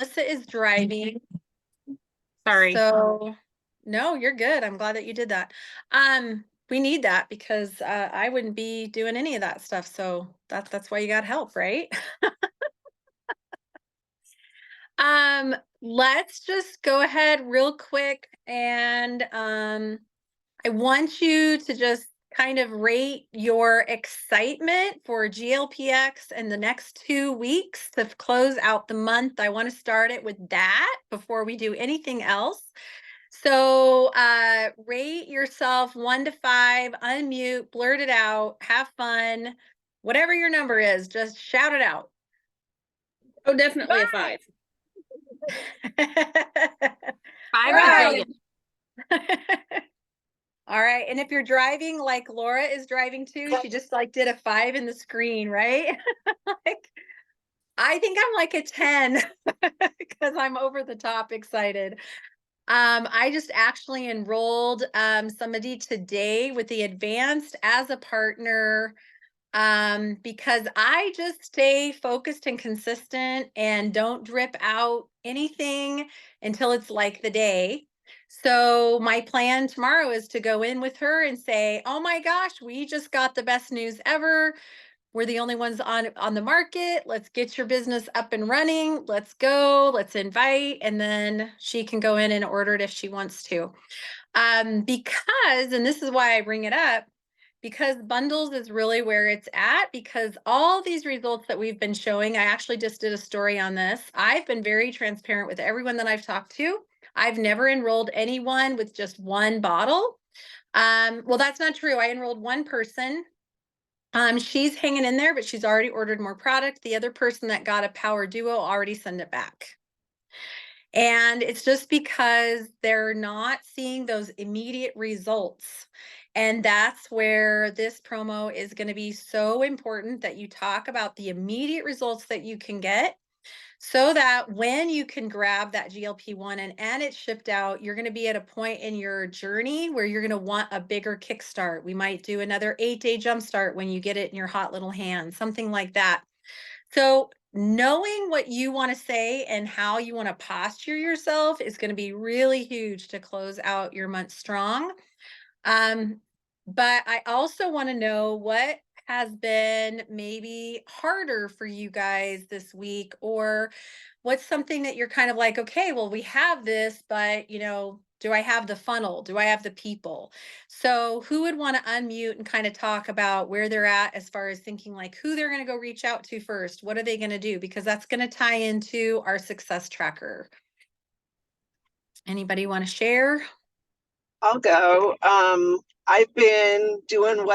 Melissa is driving, Sorry. so no, you're good. I'm glad that you did that. We need that because I wouldn't be doing any of that stuff. So that's why you got help, right? Let's just go ahead real quick and I want you to just kind of rate your excitement for GLPX in the next 2 weeks to close out the month. I want to start it with that before we do anything else. So rate yourself 1 to 5, unmute, blurt it out, have fun, whatever your number is, just shout it out. Oh, definitely a 5. 5 Right. gazillion. All right. And if you're driving like Laura is driving too, she just like did a 5 in the screen, right? Like, I think I'm like a 10 because I'm over the top excited. I just actually enrolled somebody today with the advanced as a partner because I just stay focused and consistent and don't drip out anything until it's like the day. So my plan tomorrow is to go in with her and say, "Oh my gosh, we just got the best news ever. We're the only ones on the market. Let's get your business up and running. Let's go. Let's invite." And then she can go in and order it if she wants to. Because, and this is why I bring it up, because bundles is really where it's at, because all these results that we've been showing, I actually just did a story on this. I've been very transparent with everyone that I've talked to. I've never enrolled anyone with just one bottle. Well, that's not true. I enrolled one person. She's hanging in there, but she's already ordered more product. The other person that got a Power Duo already sent it back. And it's just because they're not seeing those immediate results. And that's where this promo is going to be so important, that you talk about the immediate results that you can get, so that when you can grab that GLP-1 and it's shipped out, you're going to be at a point in your journey where you're going to want a bigger kickstart. We might do another 8-day jumpstart when you get it in your hot little hand, something like that. So knowing what you want to say and how you want to posture yourself is going to be really huge to close out your month strong. But I also want to know what has been maybe harder for you guys this week, or what's something that you're kind of like, okay, well, we have this, but do I have the funnel? Do I have the people? So who would want to unmute and kind of talk about where they're at as far as thinking like who they're going to go reach out to first? What are they going to do? Because that's going to tie into our success tracker. Anybody want to share? I'll go. I've been doing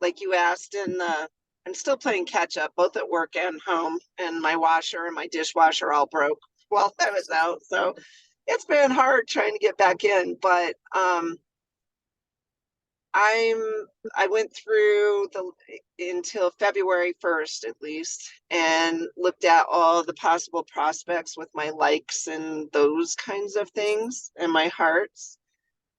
like you asked, I'm still playing catch up, both at work and home, and my washer and my dishwasher all broke while I was out. So it's been hard trying to get back in, but I went through until February 1st at least, and looked at all the possible prospects with my likes and those kinds of things and my hearts.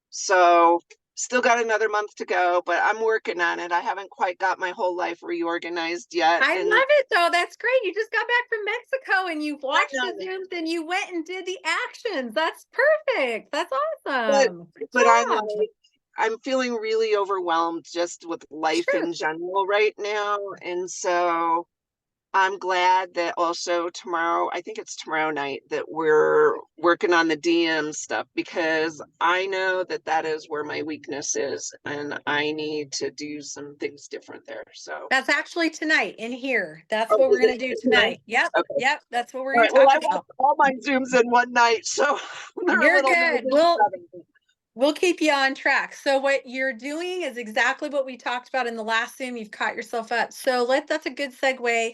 So still got another month to go, but I'm working on it. I haven't quite got my whole life reorganized yet. I And love it though. That's great. You just got back from Mexico and you watched the Zooms and you went and did the actions. That's perfect. That's but awesome. Good but job. I'm feeling really overwhelmed just with life Sure. in general right now. And so I'm glad that also tomorrow, I think it's tomorrow night, that we're working on the DM stuff, because I know that that is where my weakness is, and I need to do some things different there. So, That's actually tonight in here. That's oh, what we're is going to do it tonight? tonight. Yep. Okay. Yep. That's what we're All going right. to Well, talk I watched about. all my Zooms in one night, so they're a You're little good. nervous. We'll keep you on track. So what you're doing is exactly what we talked about in the last Zoom. You've caught yourself up. So that's a good segue.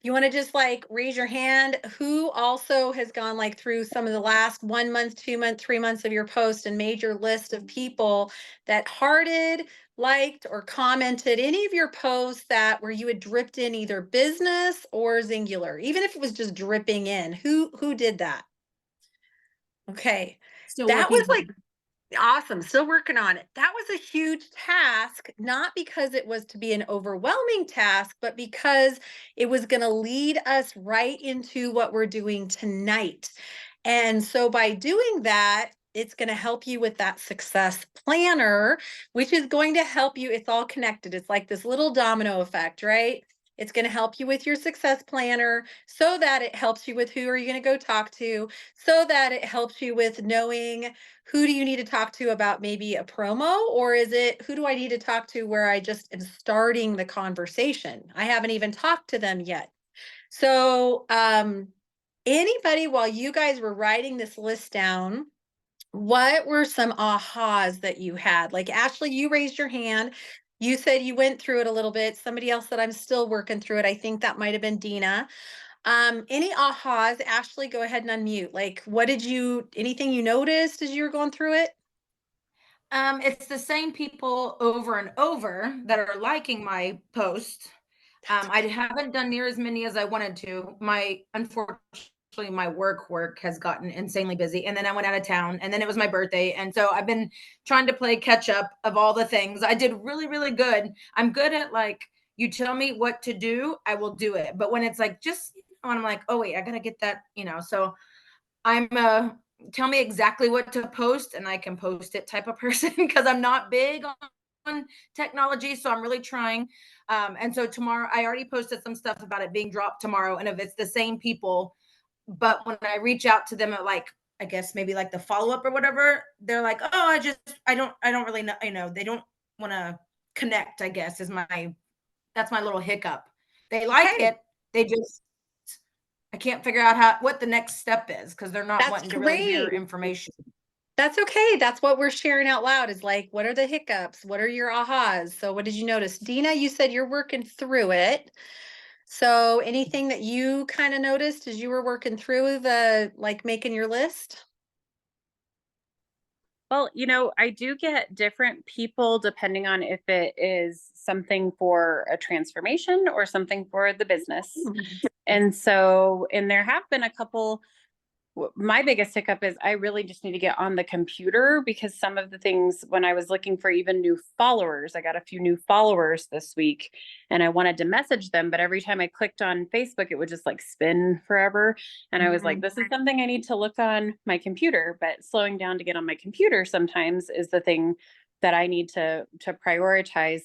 You want to just like raise your hand who also has gone like through some of the last 1 month, 2 month, 3 months of your post and made your list of people that hearted, liked, or commented any of your posts that where you had dripped in either business or Singular, even if it was just dripping in. Who did that? Okay. Still That working was on like it. Awesome. Still working on it. That was a huge task, not because it was to be an overwhelming task, but because it was going to lead us right into what we're doing tonight. And so by doing that, it's going to help you with that success planner, which is going to help you. It's all connected. It's like this little domino effect, right? It's going to help you with your success planner so that it helps you with who are you going to go talk to, so that it helps you with knowing who do you need to talk to about maybe a promo, or is it who do I need to talk to where I just am starting the conversation? I haven't even talked to them yet. So, anybody, while you guys were writing this list down, what were some ahas that you had? Like Ashley, you raised your hand. You said you went through it a little bit. Somebody else said I'm still working through it. I think that might have been Dina. Any ahas? Ashley, go ahead and unmute. Like, what did you, anything you noticed as you were going through it? It's the same people over and over that are liking my post. I haven't done near as many as I wanted to. Unfortunately, my work has gotten insanely busy. And then I went out of town, and then it was my birthday. And so I've been trying to play catch up of all the things. I did really, really good. I'm good at, like, you tell me what to do, I will do it. But when it's like, just, when I'm like, oh wait, I gotta get that, so I'm tell me exactly what to post and I can post it type of person, because I'm not big on technology. So I'm really trying. And so tomorrow, I already posted some stuff about it being dropped tomorrow. And if it's the same people, but when I reach out to them at, like, I guess maybe like the follow up or whatever, they're like, oh, I don't really know, they don't want to connect, I guess that's my little hiccup. They like Okay. it. They just, I can't figure out what the next step is, because they're not That's wanting to really hear great. information. That's okay. That's what we're sharing out loud is like, what are the hiccups? What are your ahas? So what did you notice? Dina, you said you're working through it. So anything that you kind of noticed as you were working through like making your list? Well, I do get different people depending on if it is something for a transformation or something for the business. And there have been a couple. My biggest hiccup is I really just need to get on the computer, because some of the things, when I was looking for even new followers, I got a few new followers this week and I wanted to message them, but every time I clicked on Facebook, it would just like spin forever. And I was like, this is something I need to look on my computer, but slowing down to get on my computer sometimes is the thing that I need to prioritize.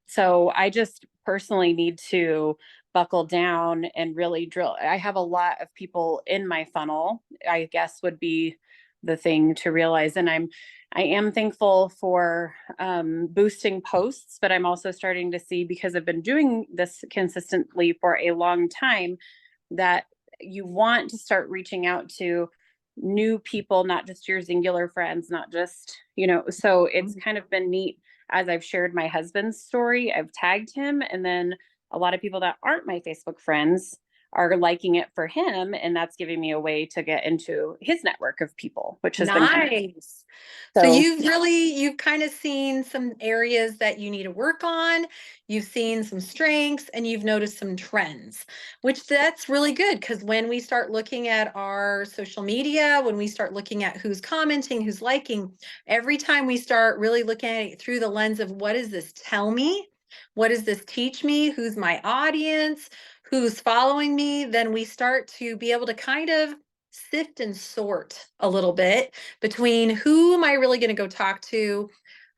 So I just personally need to buckle down and really drill. I have a lot of people in my funnel, I guess would be the thing to realize. And I am thankful for boosting posts, but I'm also starting to see, because I've been doing this consistently for a long time, that you want to start reaching out to new people, not just your singular friends, not just, so it's kind of been neat. As I've shared my husband's story, I've tagged him, and then a lot of people that aren't my Facebook friends are liking it for him. And that's giving me a way to get into his network of people, which has been nice. So you've kind of seen some areas that you need to work on. You've seen some strengths and you've noticed some trends, which that's really good, because when we start looking at our social media, when we start looking at who's commenting, who's liking, every time we start really looking at it through the lens of what does this tell me? What does this teach me? Who's my audience? Who's following me? Then we start to be able to kind of sift and sort a little bit between who am I really going to go talk to,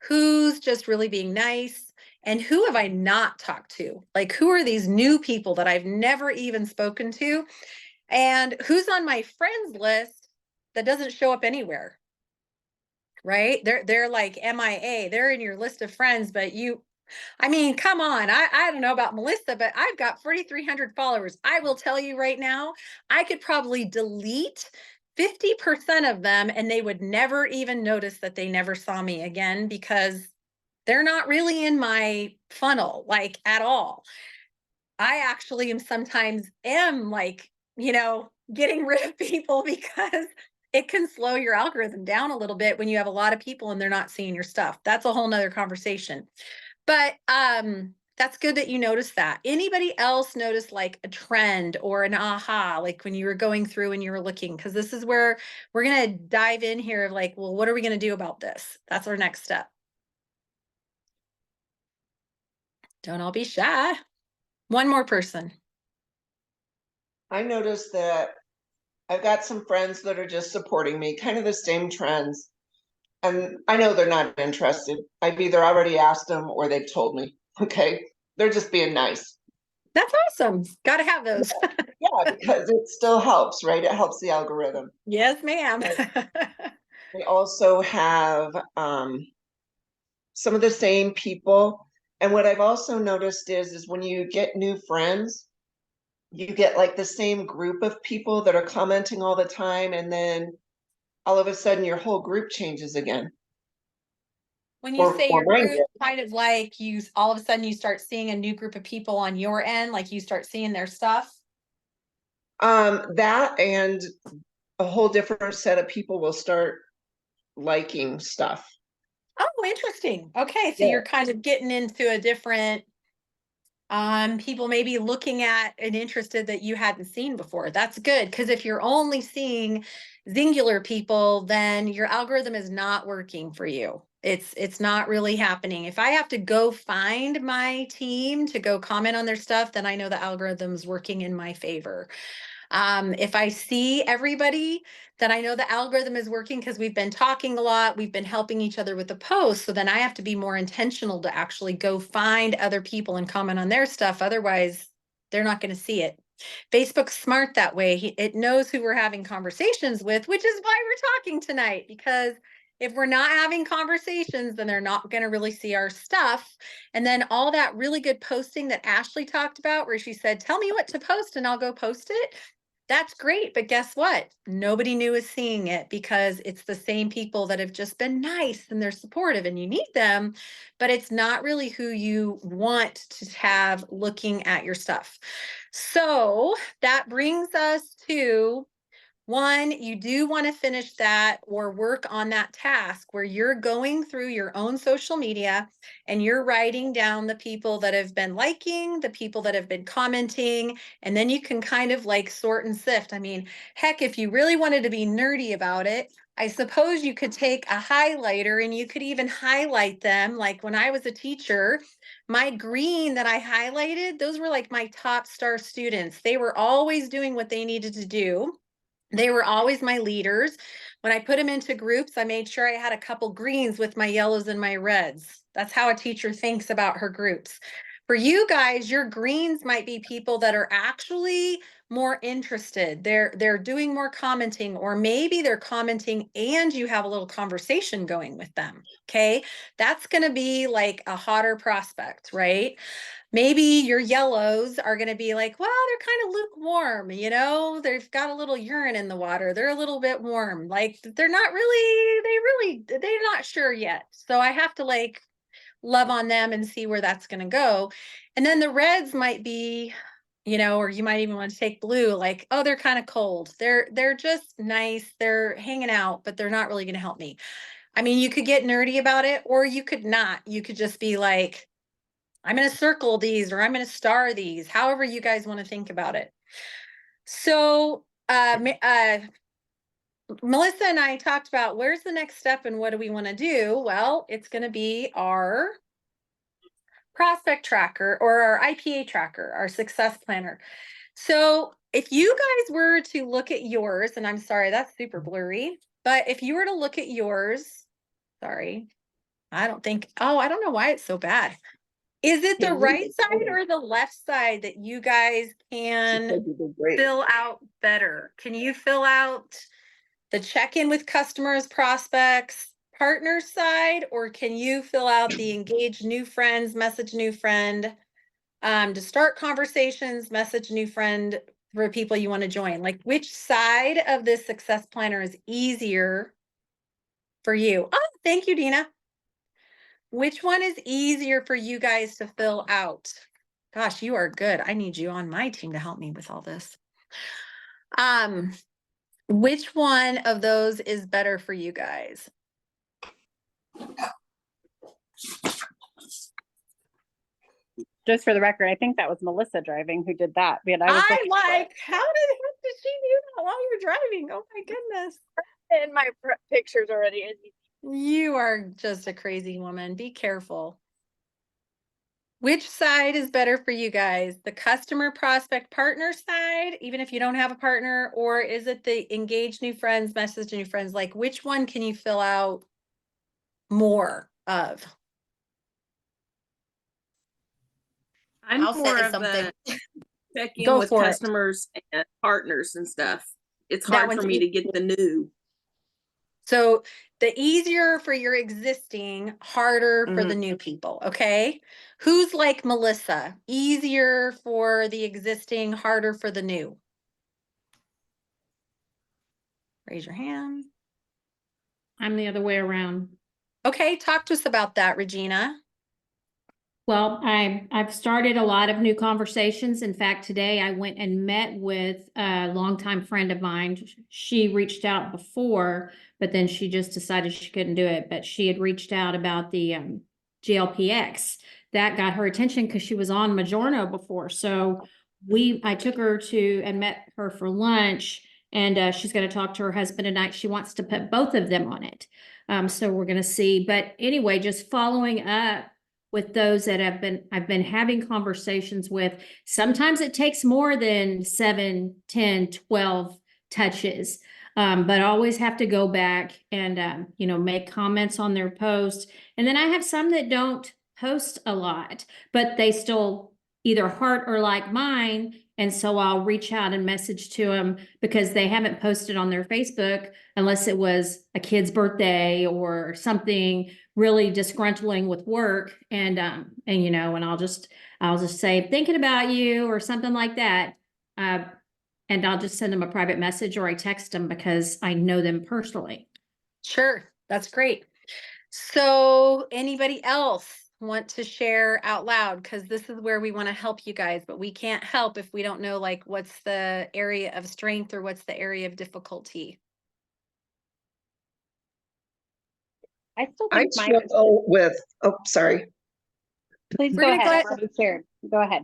who's just really being nice, and who have I not talked to? Like, who are these new people that I've never even spoken to? And who's on my friends list that doesn't show up anywhere? Right? They're like MIA. They're in your list of friends, but I mean, come on. I don't know about Melissa, but I've got 4,300 followers. I will tell you right now, I could probably delete 50% of them and they would never even notice that they never saw me again, because they're not really in my funnel, like, at all. I actually sometimes am like, getting rid of people because it can slow your algorithm down a little bit when you have a lot of people and they're not seeing your stuff. That's a whole nother conversation. But That's good that you noticed that. Anybody else notice like a trend or an aha, like when you were going through and you were looking? Because this is where we're going to dive in here of like, well, what are we going to do about this? That's our next step. Don't all be shy. One more person. I noticed that I've got some friends that are just supporting me, kind of the same trends. And I know they're not interested. I've either already asked them or they've told me. Okay. They're just being nice. That's awesome. Got to have those. Yeah, because it still helps, right? It helps the algorithm. Yes, ma'am. We also have some of the same people. And what I've also noticed is when you get new friends, you get like the same group of people that are commenting all the time, and then all of a sudden your whole group changes again. When you Or say your brand group, kind of like you all of a sudden you start seeing a new group of people on your end, like you start seeing their stuff. that and a whole different set of people will start liking stuff. Oh, interesting. Okay, so Yeah. you're kind of getting into a different people maybe looking at and interested that you hadn't seen before. That's good, because if you're only seeing singular people, then your algorithm is not working for you. It's not really happening. If I have to go find my team to go comment on their stuff, then I know the algorithm's working in my favor. If I see everybody, then I know the algorithm is working because we've been talking a lot. We've been helping each other with the posts. So then I have to be more intentional to actually go find other people and comment on their stuff. Otherwise, they're not going to see it. Facebook's smart that way. It knows who we're having conversations with, which is why we're talking tonight, because if we're not having conversations, then they're not going to really see our stuff. And then all that really good posting that Ashley talked about, where she said, tell me what to post and I'll go post it. That's great, but guess what? Nobody new is seeing it because it's the same people that have just been nice and they're supportive and you need them, but it's not really who you want to have looking at your stuff. So that brings us to one, you do want to finish that or work on that task where you're going through your own social media and you're writing down the people that have been liking, the people that have been commenting, and then you can kind of like sort and sift. I mean, heck, if you really wanted to be nerdy about it, I suppose you could take a highlighter and you could even highlight them. Like when I was a teacher, my green that I highlighted, those were like my top star students. They were always doing what they needed to do. They were always my leaders. When I put them into groups, I made sure I had a couple greens with my yellows and my reds. That's how a teacher thinks about her groups. For you guys, your greens might be people that are actually more interested. They're doing more commenting, or maybe they're commenting and you have a little conversation going with them. Okay. That's going to be like a hotter prospect, right? Maybe your yellows are going to be like, well, they're kind of lukewarm, they've got a little urine in the water. They're a little bit warm. Like they're not sure yet. So I have to like love on them and see where that's going to go. And then the reds might be, or you might even want to take blue, like, oh, they're kind of cold. They're just nice. They're hanging out, but they're not really going to help me. I mean, you could get nerdy about it or you could not. You could just be like, I'm going to circle these or I'm going to star these, however you guys want to think about it. So Melissa and I talked about where's the next step and what do we want to do? Well, it's going to be our prospect tracker or our IPA tracker, our success planner. So if you guys were to look at yours, and I'm sorry, that's super blurry, but if you were to look at yours, sorry, I don't know why it's so bad. Is it the right side or the left side that you guys can fill out better? Can you fill out the check-in with customers, prospects, partner side, or can you fill out the engage new friends, message new friend, to start conversations, message new friend for people you want to join? Like which side of this success planner is easier for you? Oh, thank you, Dina. Which one is easier for you guys to fill out? Gosh, you are good. I need you on my team to help me with all this. Which one of those is better for you guys? just for the record, I think that was Melissa driving who did that. But I was I'm like, how did she do that while you were driving? Oh my goodness. In my pictures already. You are just a crazy woman. Be careful. Which side is better for you guys? The customer prospect partner side, even if you don't have a partner, or is it the engage new friends, message new friends? Like, which one can you fill out more of? I'm I'll more say of something. the check in Go with for it. customers and partners and stuff. It's That hard for one's me to get the new. So the easier for your existing, harder for the new people. Okay. Who's like Melissa? Easier for the existing, harder for the new. Raise your hand. I'm the other way around. Okay. Talk to us about that, Regina. Well, I've started a lot of new conversations. In fact, today I went and met with a longtime friend of mine. She reached out before, but then she just decided she couldn't do it. But she had reached out about the GLPX. That got her attention because she was on Majorno before. So I took her to and met her for lunch, and she's going to talk to her husband tonight. She wants to put both of them on it. So we're going to see. But anyway, just following up with those that I've been having conversations with. Sometimes it takes more than 7, 10, 12 touches. But I always have to go back and, make comments on their posts. And then I have some that don't post a lot, but they still either heart or like mine. And so I'll reach out and message to them because they haven't posted on their Facebook unless it was a kid's birthday or something really disgruntling with work. And I'll just say, thinking about you or something like that. And I'll just send them a private message or I text them because I know them personally. Sure. That's great. So anybody else want to share out loud? Because this is where we want to help you guys, but we can't help if we don't know like what's the area of strength or what's the area of difficulty. I still I think struggle with, sorry. Please We're go gonna ahead. go I've ahead. already shared. Go ahead.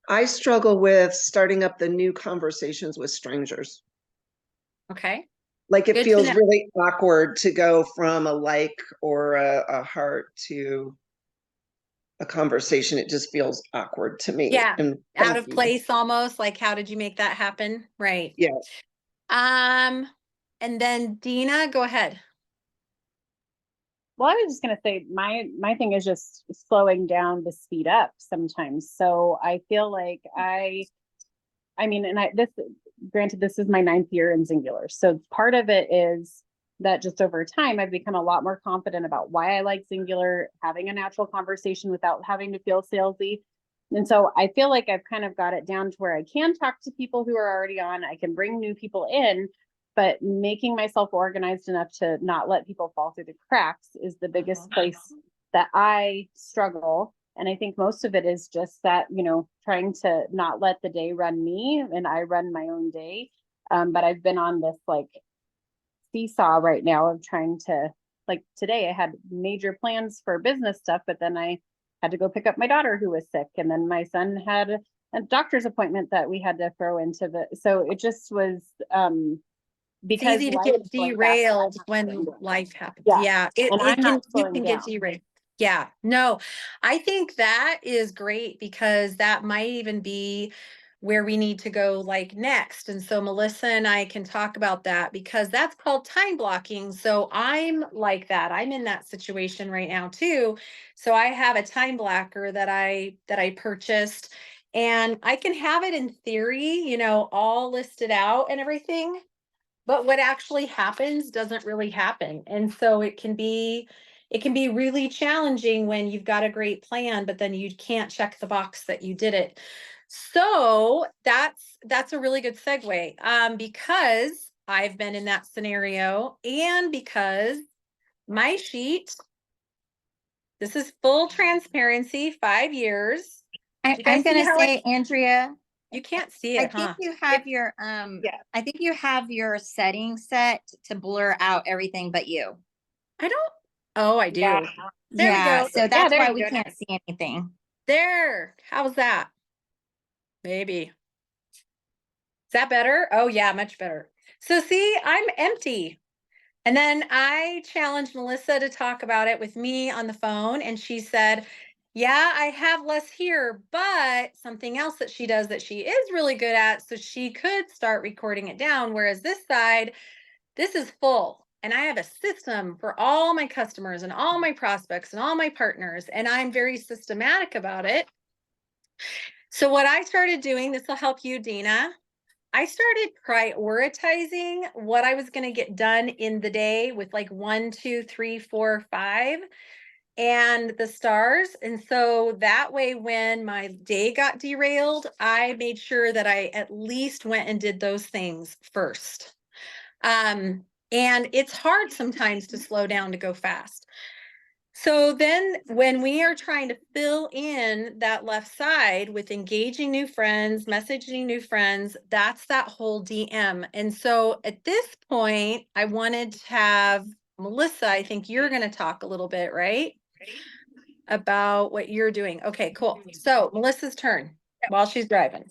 I struggle with starting up the new conversations with strangers. Okay. Like it Good to feels know. really awkward to go from a like or a heart to a conversation. It just feels awkward to me. Yeah. And Out thank of you. place almost. Like, how did you make that happen? Right. Yeah. And then Dina, go ahead. Well, I was just gonna say my thing is just slowing down to speed up sometimes. So I feel like granted, this is my 9th year in Singular. So part of it is that just over time, I've become a lot more confident about why I like Singular, having a natural conversation without having to feel salesy. And so I feel like I've kind of got it down to where I can talk to people who are already on, I can bring new people in, but making myself organized enough to not let people fall through the cracks is the biggest place that I struggle. And I think most of it is just that, trying to not let the day run me and I run my own day. But I've been on this like seesaw right now of trying to, like today I had major plans for business stuff, but then I had to go pick up my daughter who was sick. And then my son had a doctor's appointment that we had to throw into so it just was, because It's easy to get derailed when life happens. Yeah. And I'm not You slowing can down. get derailed. Yeah, no, I think that is great because that might even be where we need to go like next. And so Melissa and I can talk about that because that's called time blocking. So I'm like that. I'm in that situation right now too. So I have a time blocker that I purchased and I can have it in theory, all listed out and everything. But what actually happens doesn't really happen. And so it can be really challenging when you've got a great plan, but then you can't check the box that you did it. So that's a really good segue. Because I've been in that scenario and because my sheet, this is full transparency, 5 years. I'm gonna say, Andrea, You can't see I it, think huh? you have your Yeah. I think you have your settings set to blur out everything but you. I don't. Oh, I do. Yeah. There we Yeah, go. so that's there why you we go. can't see anything. There. How's that? Maybe. Is that better? Oh yeah, much better. So see, I'm empty. And then I challenged Melissa to talk about it with me on the phone. And she said, yeah, I have less here, but something else that she does that she is really good at. So she could start recording it down. Whereas this side, this is full. And I have a system for all my customers and all my prospects and all my partners. And I'm very systematic about it. So what I started doing, this will help you, Dina. I started prioritizing what I was going to get done in the day with like 1, 2, 3, 4, 5 and the stars. And so that way, when my day got derailed, I made sure that I at least went and did those things first. And it's hard sometimes to slow down to go fast. So then when we are trying to fill in that left side with engaging new friends, messaging new friends, that's that whole DM. And so at this point, I wanted to have Melissa, I think you're going to talk a little bit, right? About what you're doing. Okay, cool. So Melissa's turn while she's driving.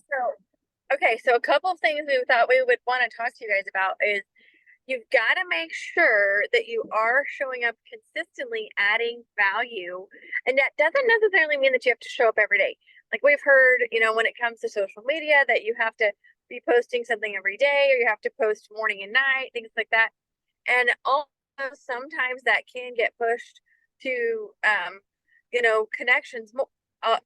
So a couple of things we thought we would want to talk to you guys about is you've got to make sure that you are showing up consistently, adding value. And that doesn't necessarily mean that you have to show up every day. Like we've heard, when it comes to social media, that you have to be posting something every day, or you have to post morning and night, things like that. And also sometimes that can get pushed to, connections a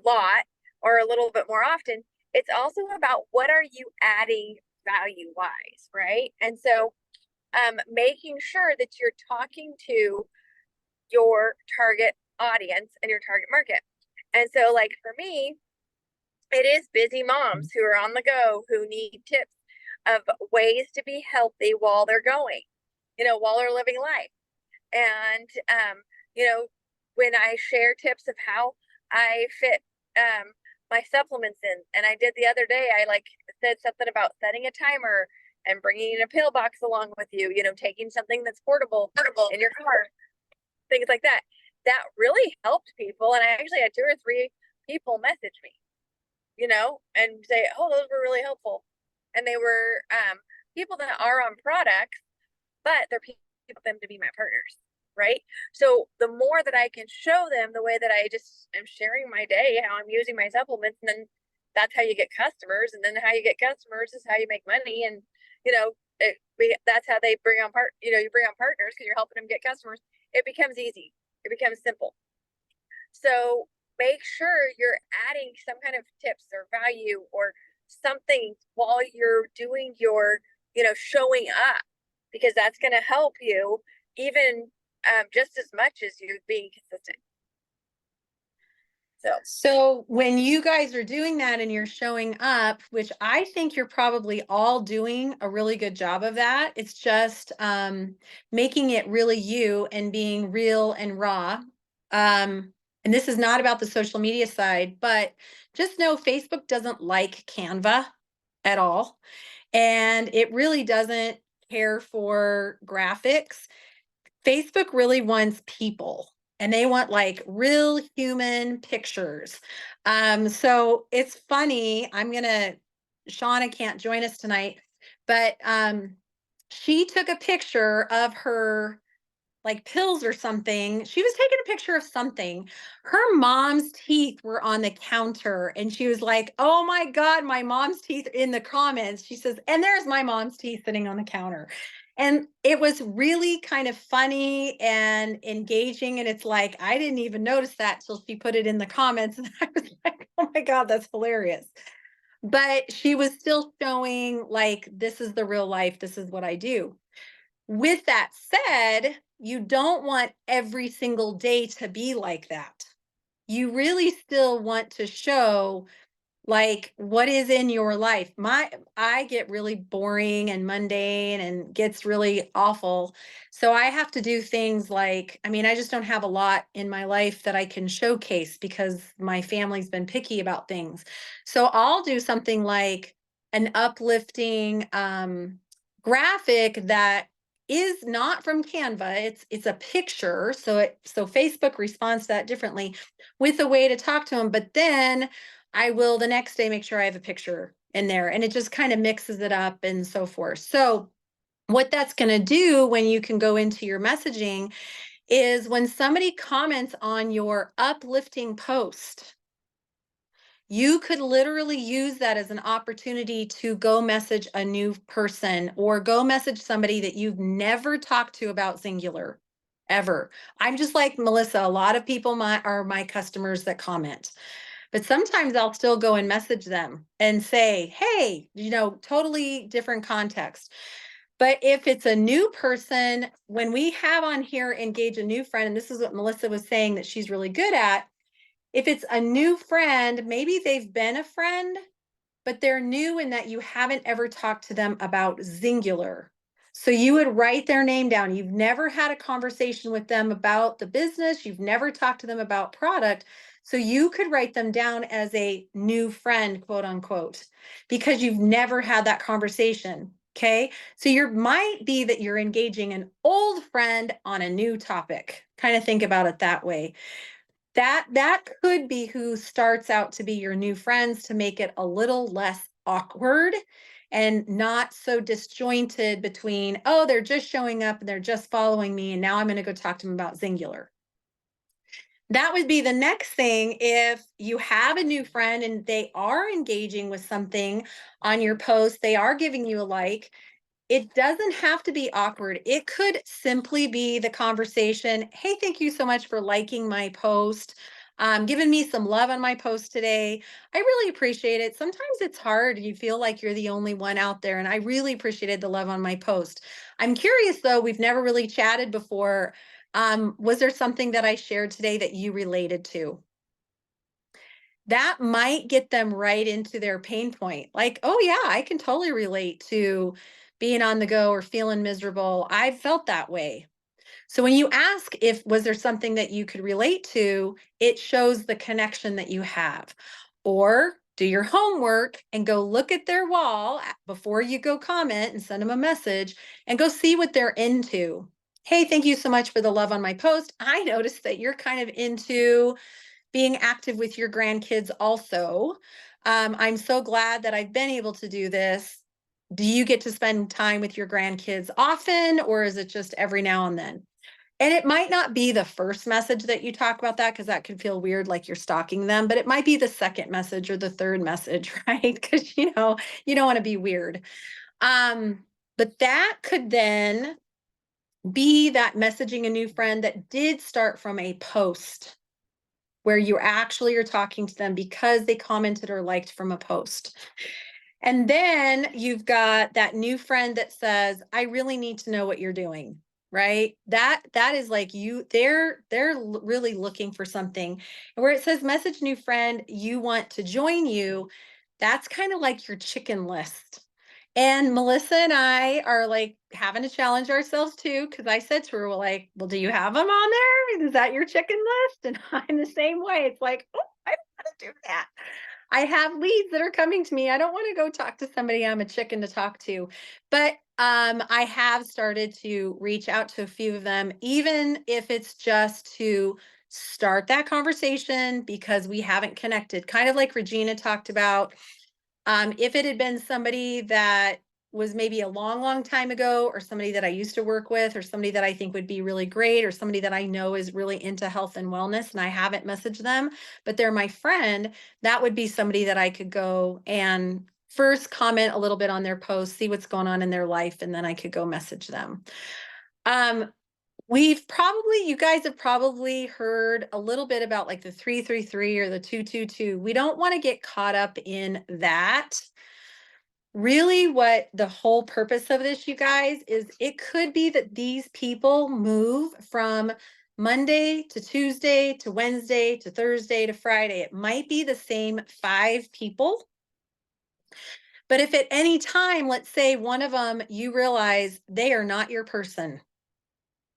lot or a little bit more often. It's also about what are you adding value wise, right? And so making sure that you're talking to your target audience and your target market. And so like for me, it is busy moms who are on the go, who need tips of ways to be healthy while they're going, while they're living life. And when I share tips of how I fit my supplements in, and I did the other day, I said something about setting a timer and bringing in a pill box along with you, taking something that's portable in your car, things like that. That really helped people. And I actually had 2 or 3 people message me, and say, oh, those were really helpful. And they were people that are on products, but they're people them to be my partners. Right. So the more that I can show them the way that I just am sharing my day, how I'm using my supplements, and then that's how you get customers. And then how you get customers is how you make money. And, that's how they bring on you bring on partners because you're helping them get customers. It becomes easy. It becomes simple. So make sure you're adding some kind of tips or value or something while you're doing your, showing up, because that's going to help you even just as much as you being consistent. So when you guys are doing that and you're showing up, which I think you're probably all doing a really good job of that, it's just making it really you and being real and raw. And this is not about the social media side, but just know Facebook doesn't like Canva at all. And it really doesn't care for graphics. Facebook really wants people, and they want like real human pictures. So it's funny. Shauna can't join us tonight, but she took a picture of her like pills or something. She was taking a picture of something. Her mom's teeth were on the counter, and she was like, oh my God, my mom's teeth in the comments. She says, and there's my mom's teeth sitting on the counter. And it was really kind of funny and engaging. And it's like, I didn't even notice that till she put it in the comments. And I was like, oh my God, that's hilarious. But she was still showing like, this is the real life. This is what I do. With that said, you don't want every single day to be like that. You really still want to show like what is in your life. I get really boring and mundane and gets really awful. So I have to do things like, I just don't have a lot in my life that I can showcase because my family's been picky about things. So I'll do something like an uplifting graphic that is not from Canva. It's a picture. So Facebook responds to that differently with a way to talk to them. But then I will the next day make sure I have a picture in there, and it just kind of mixes it up and so forth. So what that's going to do when you can go into your messaging is when somebody comments on your uplifting post, you could literally use that as an opportunity to go message a new person or go message somebody that you've never talked to about Singular ever. I'm just like Melissa, a lot of people are my customers that comment. But sometimes I'll still go and message them and say, hey, totally different context. But if it's a new person, when we have on here engage a new friend, and this is what Melissa was saying that she's really good at, if it's a new friend, maybe they've been a friend, but they're new in that you haven't ever talked to them about Singular. So you would write their name down. You've never had a conversation with them about the business. You've never talked to them about product. So you could write them down as a new friend, quote unquote, because you've never had that conversation. Okay. So might be that you're engaging an old friend on a new topic. Kind of think about it that way. That could be who starts out to be your new friends, to make it a little less awkward and not so disjointed between, oh, they're just showing up and they're just following me, and now I'm going to go talk to them about Singular. That would be the next thing. If you have a new friend and they are engaging with something on your post, they are giving you a like, it doesn't have to be awkward. It could simply be the conversation. Hey, thank you so much for liking my post, giving me some love on my post today. I really appreciate it. Sometimes it's hard. You feel like you're the only one out there, and I really appreciated the love on my post. I'm curious though, we've never really chatted before. Was there something that I shared today that you related to? That might get them right into their pain point. Like, oh yeah, I can totally relate to being on the go or feeling miserable. I've felt that way. So when you ask was there something that you could relate to, it shows the connection that you have. Or do your homework and go look at their wall before you go comment and send them a message, and go see what they're into. Hey, thank you so much for the love on my post. I noticed that you're kind of into being active with your grandkids also. I'm so glad that I've been able to do this. Do you get to spend time with your grandkids often, or is it just every now and then? And it might not be the first message that you talk about that, because that could feel weird, like you're stalking them, but it might be the second message or the third message, right? Because you don't want to be weird. But that could then be that messaging a new friend that did start from a post, where you actually are talking to them because they commented or liked from a post. And then you've got that new friend that says, I really need to know what you're doing, right? That is like they're really looking for something. And where it says message new friend, you want to join you, that's kind of like your chicken list. And Melissa and I are like having to challenge ourselves too, because I said to her, well, do you have them on there? Is that your chicken list? And I'm the same way. It's like, oh, I don't want to do that. I have leads that are coming to me. I don't want to go talk to somebody I'm a chicken to talk to. But I have started to reach out to a few of them, even if it's just to start that conversation, because we haven't connected. Kind of like Regina talked about. If it had been somebody that was maybe a long, long time ago, or somebody that I used to work with, or somebody that I think would be really great, or somebody that I know is really into health and wellness, and I haven't messaged them, but they're my friend, that would be somebody that I could go and first comment a little bit on their post, see what's going on in their life, and then I could go message them. You guys have probably heard a little bit about like the 333 or the 222. We don't want to get caught up in that. Really, what the whole purpose of this, you guys, is it could be that these people move from Monday to Tuesday to Wednesday to Thursday to Friday. It might be the same 5 people. But if at any time, let's say one of them, you realize they are not your person,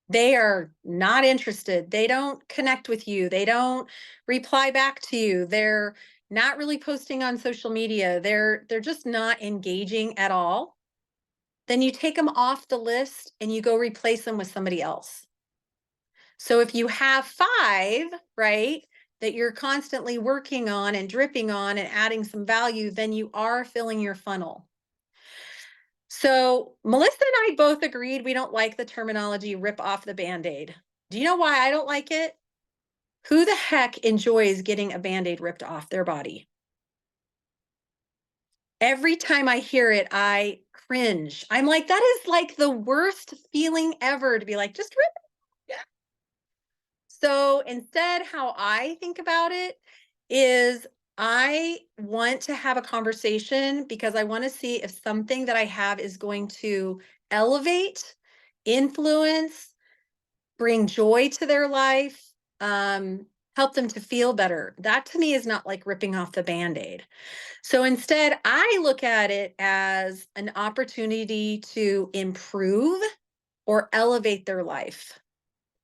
they are not interested, they don't connect with you, they don't reply back to you, they're not really posting on social media, they're just not engaging at all, then you take them off the list and you go replace them with somebody else. So if you have 5, right, that you're constantly working on and dripping on and adding some value, then you are filling your funnel. So Melissa and I both agreed we don't like the terminology rip off the Band-Aid. Do you know why I don't like it? Who the heck enjoys getting a Band-Aid ripped off their body? Every time I hear it, I cringe. I'm like, that is like the worst feeling ever to be like, just rip it. Yeah. So instead, how I think about it is I want to have a conversation because I want to see if something that I have is going to elevate, influence, bring joy to their life, help them to feel better. That to me is not like ripping off the Band-Aid. So instead, I look at it as an opportunity to improve or elevate their life.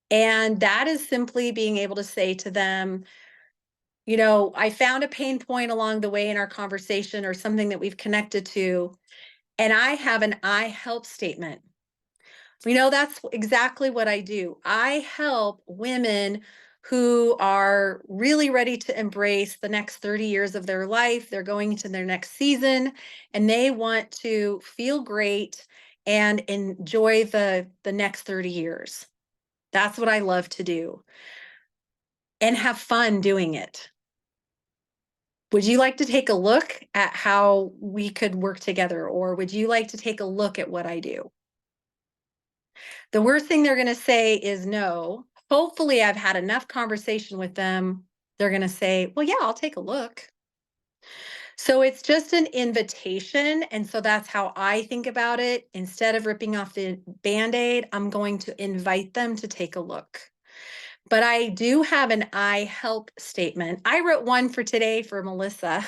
And that is simply being able to say to them, you know, I found a pain point along the way in our conversation or something that we've connected to, and I have an I help statement. You know, that's exactly what I do. I help women who are really ready to embrace the next 30 years of their life. They're going into their next season and they want to feel great and enjoy the next 30 years. That's what I love to do and have fun doing it. Would you like to take a look at how we could work together, or would you like to take a look at what I do? The worst thing they're going to say is no. Hopefully, I've had enough conversation with them. They're going to say, well, yeah, I'll take a look. So it's just an invitation. And so that's how I think about it. Instead of ripping off the Band-Aid, I'm going to invite them to take a look. But I do have an I help statement. I wrote one for today for Melissa.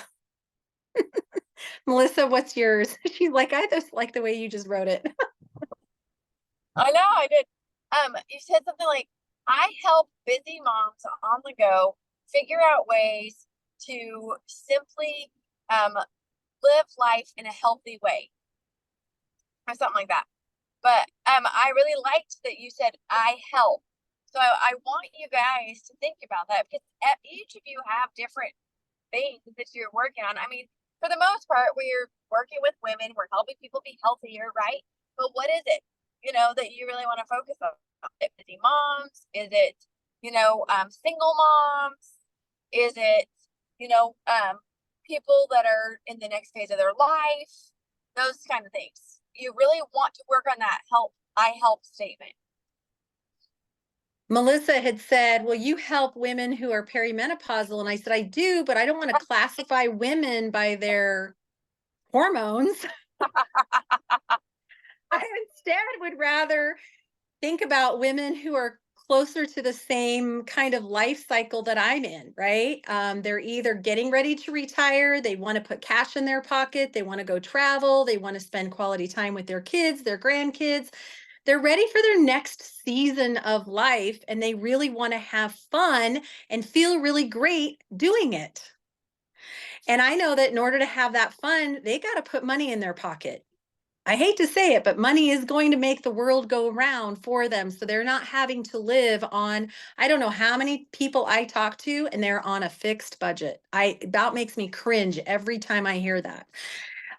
Melissa, what's yours? She's like, I just like the way you just wrote it. I know I did. You said something like, I help busy moms on the go figure out ways to simply live life in a healthy way, or something like that. But I really liked that you said I help. So I want you guys to think about that, because each of you have different things that you're working on. I mean, for the most part, we're working with women, we're helping people be healthier, right? But what is it, you know, that you really want to focus on? Is it busy moms? Is it, you know, single moms? Is it, you know, people that are in the next phase of their life? Those kind of things. You really want to work on that I help statement. Melissa had said, well, you help women who are perimenopausal. And I said, I do, but I don't want to classify women by their hormones. I instead would rather think about women who are closer to the same kind of life cycle that I'm in, right? They're either getting ready to retire, they want to put cash in their pocket, they want to go travel, they want to spend quality time with their kids, their grandkids. They're ready for their next season of life, and they really want to have fun and feel really great doing it. And I know that in order to have that fun, they got to put money in their pocket. I hate to say it, but money is going to make the world go around for them. So they're not having to live on, I don't know how many people I talk to, and they're on a fixed budget. That makes me cringe every time I hear that.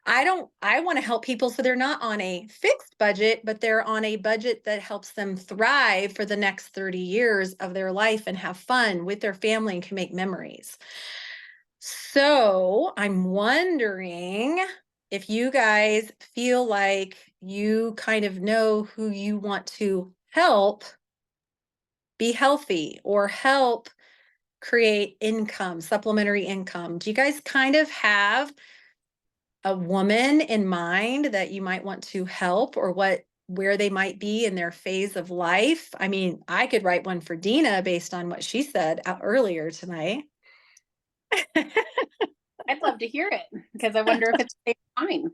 I want to help people so they're not on a fixed budget, but they're on a budget that helps them thrive for the next 30 years of their life and have fun with their family and can make memories. So I'm wondering if you guys feel like you kind of know who you want to help be healthy or help create income, supplementary income. Do you guys kind of have a woman in mind that you might want to help, or where they might be in their phase of life? I mean, I could write one for Dina based on what she said earlier tonight. I'd love to hear it, because I wonder if it's the same time.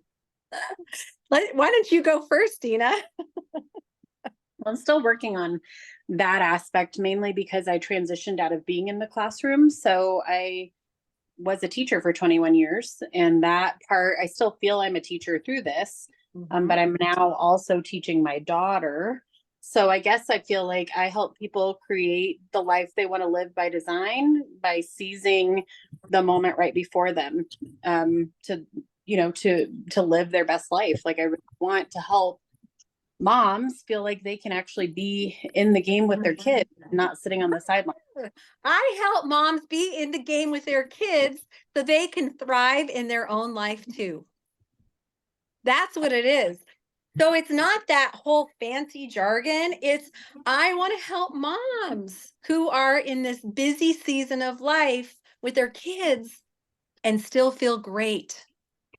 Why don't you go first, Dina? I'm still working on that aspect, mainly because I transitioned out of being in the classroom. So I was a teacher for 21 years, and that part, I still feel I'm a teacher through this, but I'm now also teaching my daughter. So I guess I feel like I help people create the life they want to live by design, by seizing the moment right before them, to live their best life. Like I really want to help moms feel like they can actually be in the game with their kids, not sitting on the sideline. I help moms be in the game with their kids so they can thrive in their own life too. That's what it is. So it's not that whole fancy jargon. It's, I want to help moms who are in this busy season of life with their kids and still feel great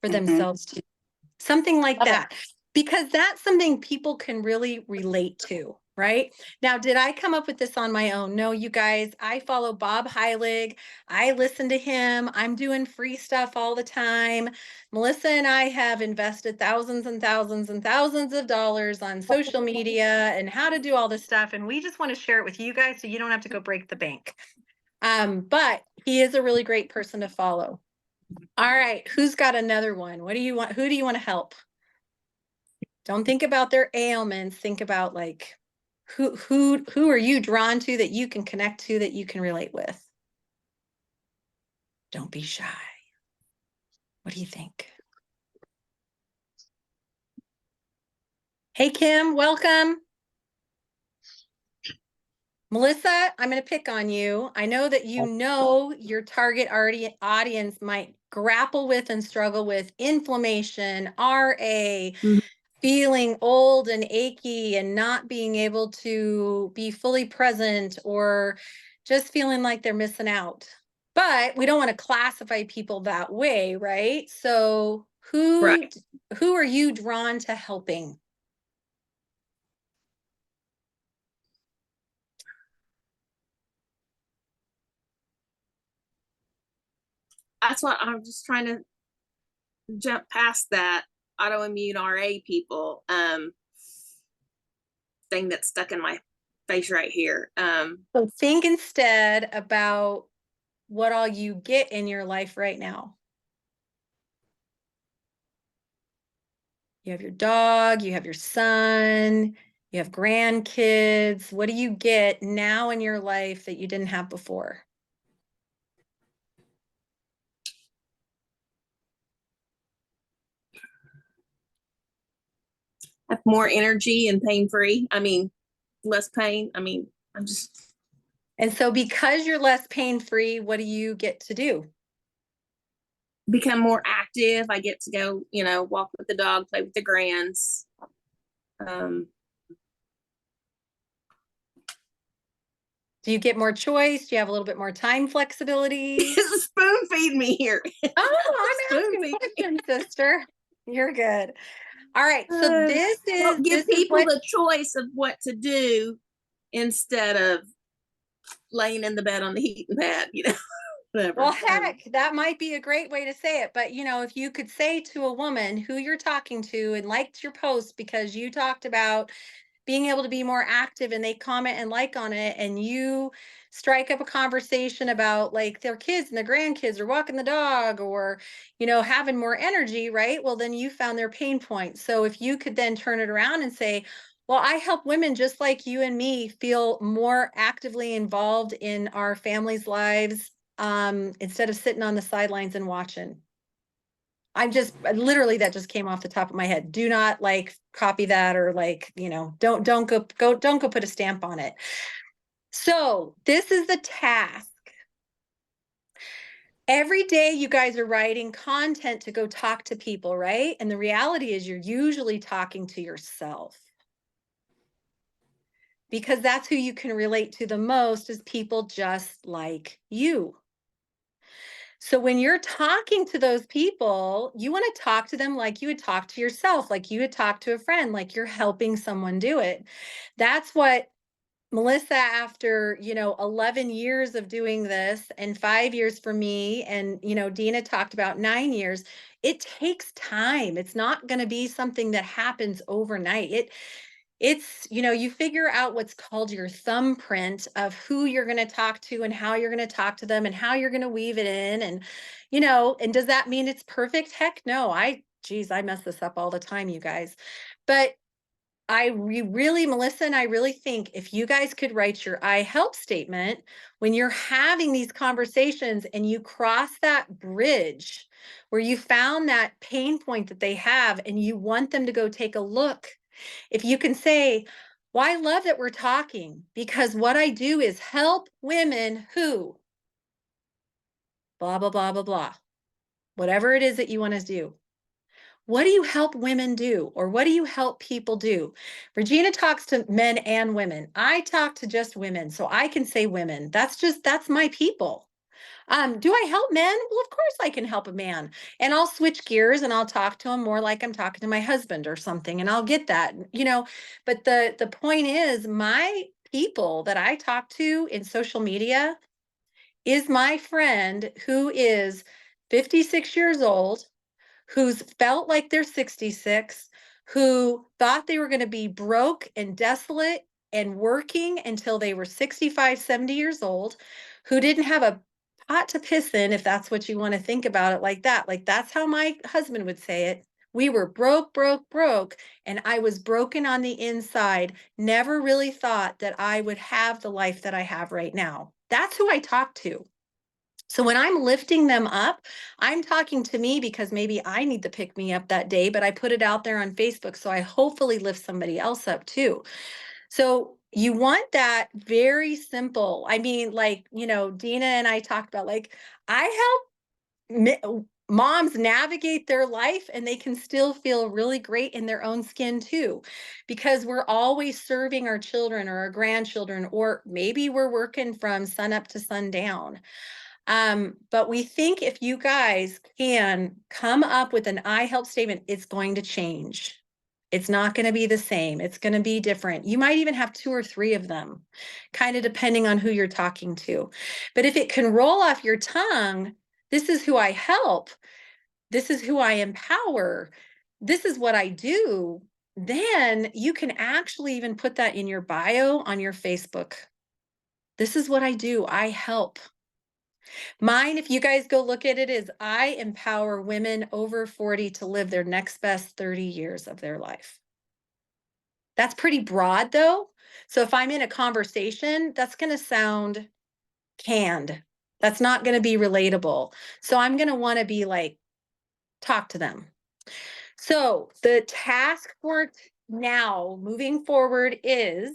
for themselves too. Something like that. Because that's something people can really relate to, right? Now, did I come up with this on my own? No, you guys, I follow Bob Heilig. I listen to him. I'm doing free stuff all the time. Melissa and I have invested thousands and thousands and thousands of dollars on social media and how to do all this stuff. And we just want to share it with you guys so you don't have to go break the bank. But he is a really great person to follow. All right, who's got another one? What do you want? Who do you want to help? Don't think about their ailments. Think about like who are you drawn to that you can connect to, that you can relate with? Don't be shy. What do you think? Hey, Kim, welcome. Melissa, I'm going to pick on you. I know that your target audience might grapple with and struggle with inflammation, RA, feeling old and achy and not being able to be fully present, or just feeling like they're missing out. But we don't want to classify people that way, right? So who are you drawn to helping? That's what I'm just trying to jump past that autoimmune RA people thing that's stuck in my face right here. So think instead about what all you get in your life right now. You have your dog, you have your son, you have grandkids. What do you get now in your life that you didn't have before? Have more energy and pain-free. I mean, less pain. I mean, And so because you're less pain-free, what do you get to do? Become more active. I get to go, walk with the dog, play with the grands. Do you get more choice? Do you have a little bit more time flexibility? Spoon feed me here. Oh, I'm asking questions, sister. You're good. All right. So this is give people the choice of what to do instead of laying in the bed on the heating pad, whatever. Well, heck, that might be a great way to say it. But, if you could say to a woman who you're talking to and liked your post because you talked about being able to be more active and they comment and like on it, and you strike up a conversation about like their kids and their grandkids or walking the dog or, having more energy, right? Well, then you found their pain point. So if you could then turn it around and say, well, I help women just like you and me feel more actively involved in our families' lives, instead of sitting on the sidelines and watching. Literally that just came off the top of my head. Do not copy that or don't go put a stamp on it. So this is the task. Every day you guys are writing content to go talk to people, right? And the reality is you're usually talking to yourself, because that's who you can relate to the most, is people just like you. So when you're talking to those people, you want to talk to them like you would talk to yourself, like you would talk to a friend, like you're helping someone do it. That's what Melissa, after, 11 years of doing this and 5 years for me, and, Dina talked about 9 years, it takes time. It's not going to be something that happens overnight. It's, you figure out what's called your thumbprint of who you're going to talk to and how you're going to talk to them and how you're going to weave it in. And, and does that mean it's perfect? Heck no. I geez, I mess this up all the time, you guys. But Melissa and I really think if you guys could write your I help statement when you're having these conversations and you cross that bridge where you found that pain point that they have and you want them to go take a look. If you can say, well, I love that we're talking because what I do is help women who blah, blah, blah, blah, blah, whatever it is that you want to do. What do you help women do? Or what do you help people do? Regina talks to men and women. I talk to just women, so I can say women. That's my people. Do I help men? Well, of course I can help a man. And I'll switch gears and I'll talk to him more like I'm talking to my husband or something, and I'll get that, but the point is my people that I talk to in social media is my friend who is 56 years old, who's felt like they're 66, who thought they were going to be broke and desolate and working until they were 65, 70 years old, who didn't have a pot to piss in, if that's what you want to think about it like that. Like that's how my husband would say it. We were broke, broke, broke, and I was broken on the inside. Never really thought that I would have the life that I have right now. That's who I talk to. So when I'm lifting them up, I'm talking to me because maybe I need to pick me up that day, but I put it out there on Facebook. So I hopefully lift somebody else up too. So you want that very simple. I mean, like, Dina and I talked about, like, I help moms navigate their life and they can still feel really great in their own skin too, because we're always serving our children or our grandchildren, or maybe we're working from sun up to sundown. But we think if you guys can come up with an I help statement, it's going to change. It's not going to be the same. It's going to be different. You might even have 2 or 3 of them, kind of depending on who you're talking to. But if it can roll off your tongue, this is who I help. This is who I empower. This is what I do. Then you can actually even put that in your bio on your Facebook. This is what I do. I help. Mine, if you guys go look at it, is I empower women over 40 to live their next best 30 years of their life. That's pretty broad though. So if I'm in a conversation, that's going to sound canned. That's not going to be relatable. So I'm going to want to be like, talk to them. So the task for now moving forward is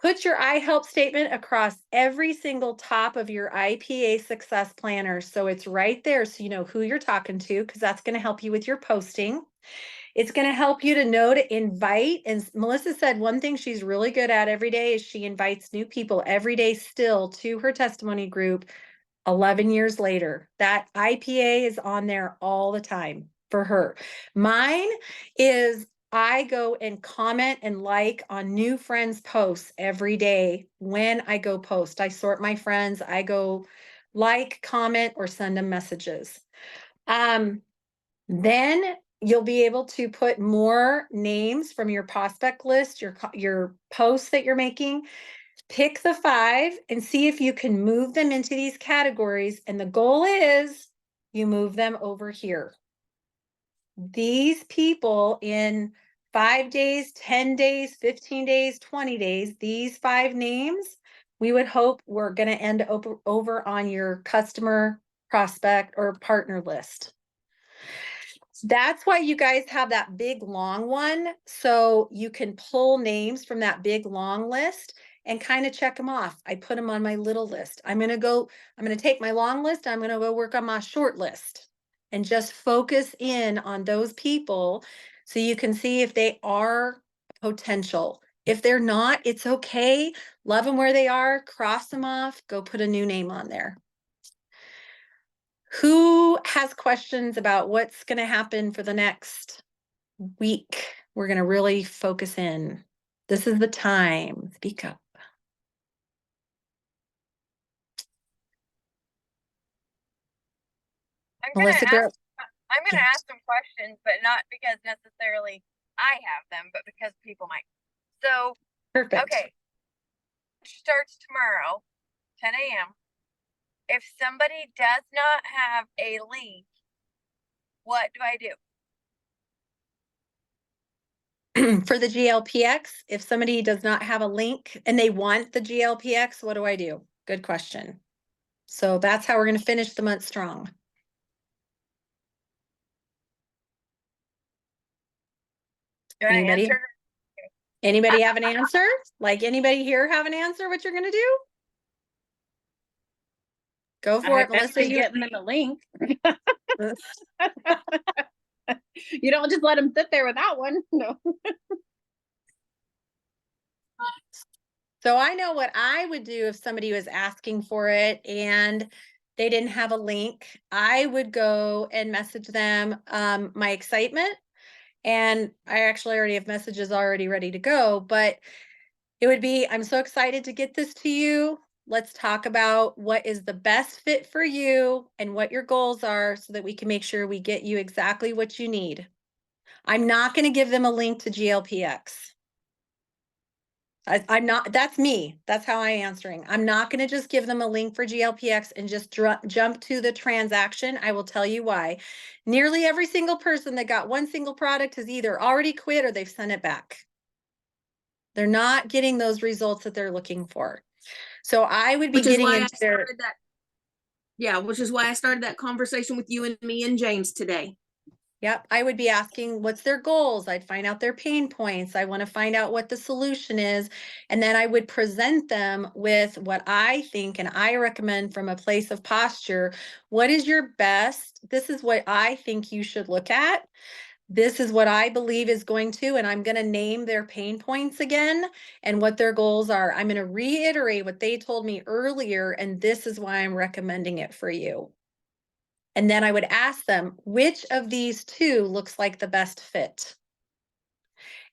put your I help statement across every single top of your IPA success planner. So it's right there. So you know who you're talking to, because that's going to help you with your posting. It's going to help you to know to invite. And Melissa said one thing she's really good at every day is she invites new people every day still to her testimony group 11 years later. That IPA is on there all the time for her. Mine is I go and comment and like on new friends' posts every day. When I go post, I sort my friends. I go like, comment, or send them messages. Then you'll be able to put more names from your prospect list, your posts that you're making. Pick the 5 and see if you can move them into these categories. And the goal is you move them over here. These people in 5 days, 10 days, 15 days, 20 days, these 5 names, we would hope we're going to end over on your customer, prospect, or partner list. That's why you guys have that big long one. So you can pull names from that big long list and kind of check them off. I put them on my little list. I'm going to take my long list. I'm going to go work on my short list and just focus in on those people so you can see if they are potential. If they're not, it's okay. Love them where they are, cross them off, go put a new name on there. Who has questions about what's going to happen for the next week? We're going to really focus in. This is the time. Speak up. I'm Melissa, gonna girl. ask some questions, but not because necessarily I have them, but because people might. So, Perfect. okay. Starts tomorrow, 10 a.m. If somebody does not have a link, what do I do? For the GLPX, if somebody does not have a link and they want the GLPX, what do I do? Good question. So that's how we're going to finish the month strong. You wanna Anybody? answer? Anybody have an answer? Like anybody here have an answer what you're going to do? Go for I it, bet Melissa. you're getting them a link. You don't just let them sit there without one. No. So I know what I would do if somebody was asking for it and they didn't have a link. I would go and message them my excitement. And I actually already have messages already ready to go, but it would be, I'm so excited to get this to you. Let's talk about what is the best fit for you and what your goals are so that we can make sure we get you exactly what you need. I'm not going to give them a link to GLPX. I'm not, that's me. That's how I'm answering. I'm not going to just give them a link for GLPX and just jump to the transaction. I will tell you why. Nearly every single person that got one single product has either already quit or they've sent it back. They're not getting those results that they're looking for. So I would be Which is getting why I into their, started that. Yeah, which is why I started that conversation with you and me and James today. yep, I would be asking what's their goals. I'd find out their pain points. I want to find out what the solution is. And then I would present them with what I think and I recommend from a place of posture. What is your best? This is what I think you should look at. This is what I believe is going to, and I'm going to name their pain points again and what their goals are. I'm going to reiterate what they told me earlier, and this is why I'm recommending it for you. And then I would ask them, which of these two looks like the best fit?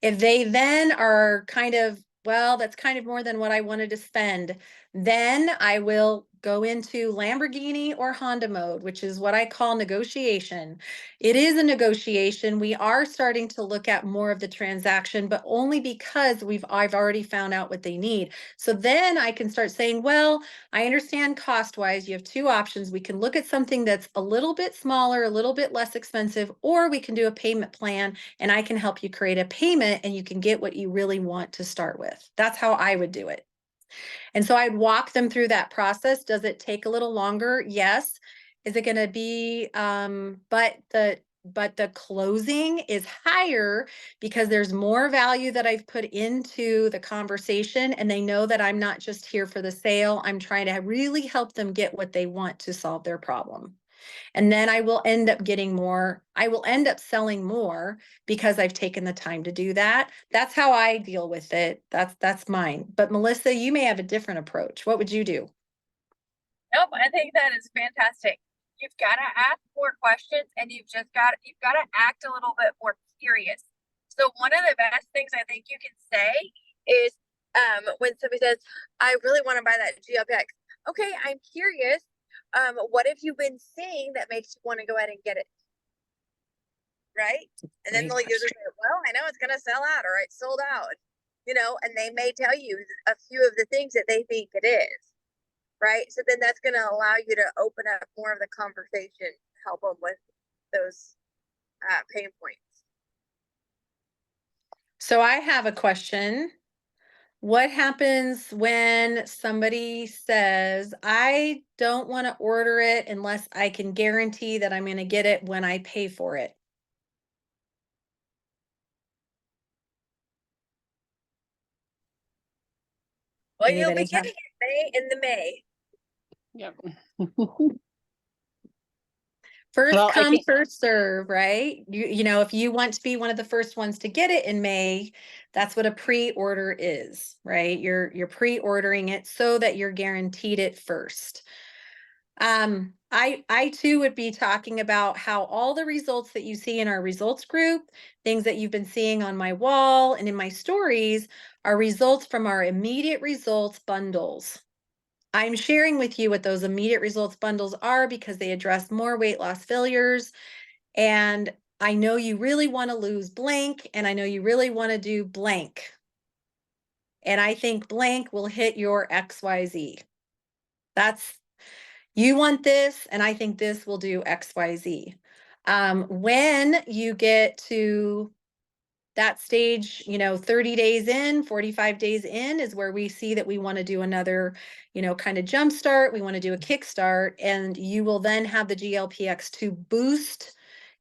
If they then are kind of, well, that's kind of more than what I wanted to spend, then I will go into Lamborghini or Honda mode, which is what I call negotiation. It is a negotiation. We are starting to look at more of the transaction, but only because I've already found out what they need. So then I can start saying, well, I understand cost wise, you have two options. We can look at something that's a little bit smaller, a little bit less expensive, or we can do a payment plan and I can help you create a payment and you can get what you really want to start with. That's how I would do it. And so I'd walk them through that process. Does it take a little longer? Yes. Is it going to be, but the closing is higher because there's more value that I've put into the conversation and they know that I'm not just here for the sale. I'm trying to really help them get what they want to solve their problem. And then I will end up getting more, I will end up selling more because I've taken the time to do that. That's how I deal with it. That's mine. But Melissa, you may have a different approach. What would you do? Nope, I think that is fantastic. You've got to ask more questions and you've got to act a little bit more curious. So one of the best things I think you can say is when somebody says, I really want to buy that GLPX. Okay, I'm curious. What have you been seeing that makes you want to go ahead and get it? Right? And then they'll usually say, well, I know it's going to sell out or it's sold out, you know, and they may tell you a few of the things that they think it is. Right? So then that's going to allow you to open up more of the conversation, help them with those pain points. So I have a question. What happens when somebody says, I don't want to order it unless I can guarantee that I'm going to get it when I pay for it? Well, you'll Anybody be getting it in the May. Yep. First Well, I come, think- first serve, right? You know, if you want to be one of the first ones to get it in May, that's what a pre-order is, right? You're pre-ordering it so that you're guaranteed it first. I too would be talking about how all the results that you see in our results group, things that you've been seeing on my wall and in my stories, are results from our immediate results bundles. I'm sharing with you what those immediate results bundles are because they address more weight loss failures. And I know you really want to lose blank, and I know you really want to do blank. And I think blank will hit your XYZ. You want this, and I think this will do XYZ. When you get to that stage, 30 days in, 45 days in is where we see that we want to do another, kind of jump start. We want to do a kickstart, and you will then have the GLP-X to boost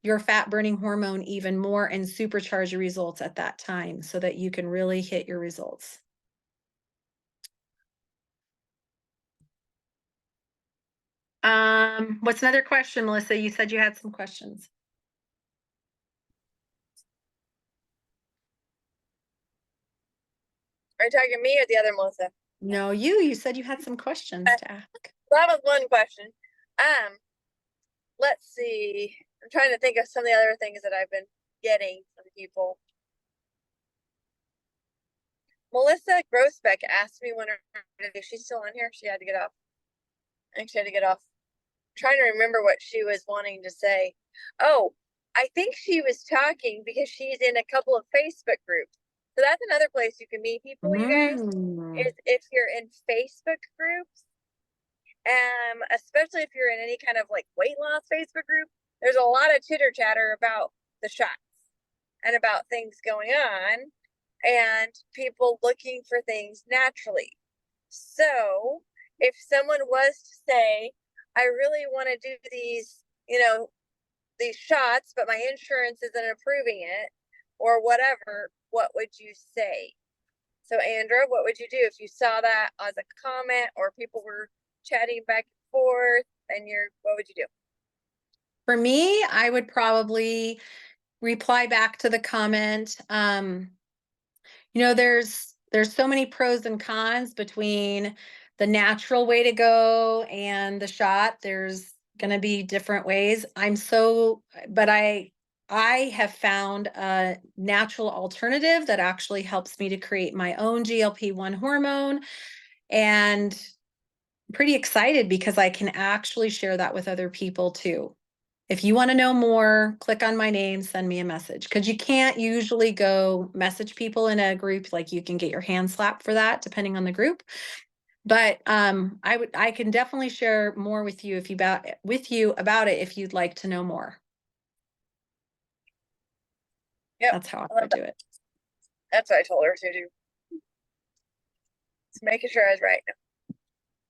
your fat burning hormone even more and supercharge your results at that time so that you can really hit your results. What's another question, Melissa? You said you had some questions. Are you talking to me or the other Melissa? No, you said you had some questions to ask. That was one question. Let's see. I'm trying to think of some of the other things that I've been getting from people. Melissa Grossbeck asked me when she's still on here. She had to get off. I think she had to get off. I'm trying to remember what she was wanting to say. Oh, I think she was talking because she's in a couple of Facebook groups. So that's another place you can meet people, you guys, is if you're in Facebook groups. Especially if you're in any kind of like weight loss Facebook group, there's a lot of chitter chatter about the shots and about things going on and people looking for things naturally. So if someone was to say, I really want to do these, these shots, but my insurance isn't approving it or whatever, what would you say? So Andra, what would you do if you saw that as a comment or people were chatting back and forth and what would you do? For me, I would probably reply back to the comment. There's so many pros and cons between the natural way to go and the shot. There's going to be different ways. But I have found a natural alternative that actually helps me to create my own GLP-1 hormone, and I'm pretty excited because I can actually share that with other people too. If you want to know more, click on my name, send me a message, because you can't usually go message people in a group. Like, you can get your hand slapped for that depending on the group. But I can definitely share more with you about it if you'd like to know more. Yeah, that's how I would do it. That's what I told her to do. Just making sure I was right.